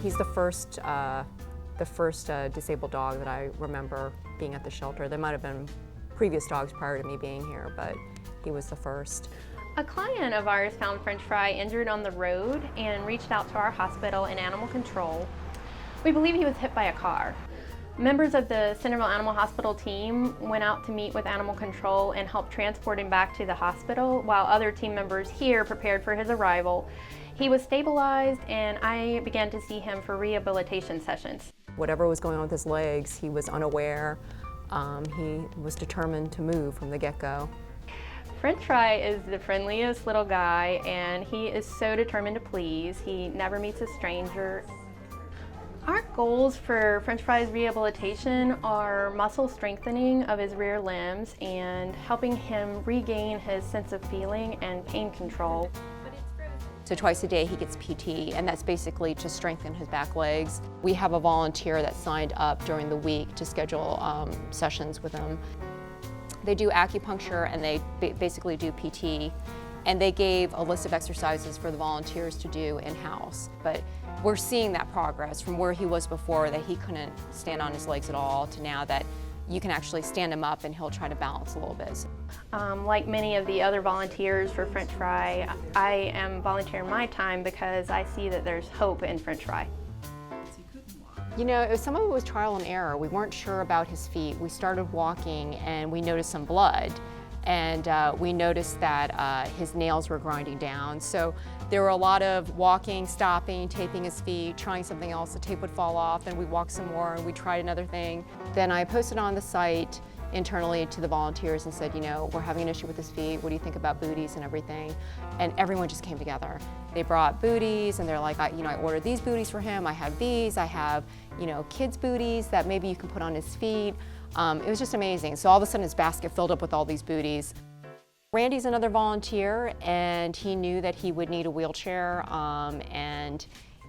He's the first disabled dog that I remember being at the shelter. There might have been previous dogs prior to me being here, but he was the first. A client of ours found French Fry injured on the road and reached out to our hospital in animal control. We believe he was hit by a car. Members of the Centerville Animal Hospital team went out to meet with animal control and helped transport him back to the hospital, while other team members here prepared for his arrival. He was stabilized, and I began to see him for rehabilitation sessions. Whatever was going on with his legs, he was unaware. He was determined to move from the get-go. French Fry is the friendliest little guy, and he is so determined to please. He never meets a stranger. Our goals for French Fry's rehabilitation are muscle strengthening of his rear limbs and helping him regain his sense of feeling and pain control. So twice a day he gets PT, and that's basically to strengthen his back legs. We have a volunteer that signed up during the week to schedule sessions with him. They do acupuncture and they basically do PT, and they gave a list of exercises for the volunteers to do in-house. But we're seeing that progress from where he was before, that he couldn't stand on his legs at all, to now that you can actually stand him up and he'll try to balance a little bit. Like many of the other volunteers for French Fry, I am volunteering my time because I see that there's hope in French Fry. You know, some of it was trial and error. We weren't sure about his feet. We started walking and we noticed some blood, and we noticed that his nails were grinding down. So there were a lot of walking, stopping, taping his feet, trying something else, the tape would fall off, and we walked some more and we tried another thing. Then I posted on the site internally to the volunteers and said, you know, we're having an issue with his feet, what do you think about booties and everything? And everyone just came together. They brought booties, and they're like, I ordered these booties for him, I have these, I have, kids' booties that maybe you can put on his feet. It was just amazing. So all of a sudden his basket filled up with all these booties. Randy's another volunteer, and he knew that he would need a wheelchair, and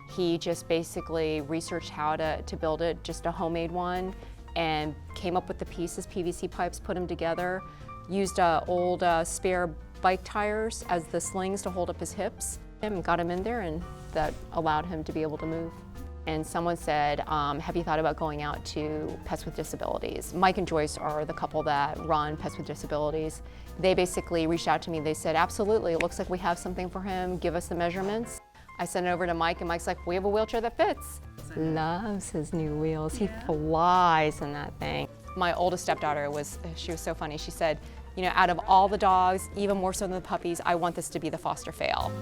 he just basically researched how to build it, just a homemade one, and came up with the pieces, PVC pipes, put them together, used old spare bike tires as the slings to hold up his hips, and got him in there, and that allowed him to be able to move. And someone said, have you thought about going out to Pets with Disabilities? Mike and Joyce are the couple that run Pets with Disabilities. They basically reached out to me. They said, absolutely, it looks like we have something for him. Give us the measurements. I sent it over to Mike, and Mike's like, we have a wheelchair that fits. Loves his new wheels. He flies in that thing. My oldest stepdaughter she was so funny. She said, out of all the dogs, even more so than the puppies, I want this to be the foster fail.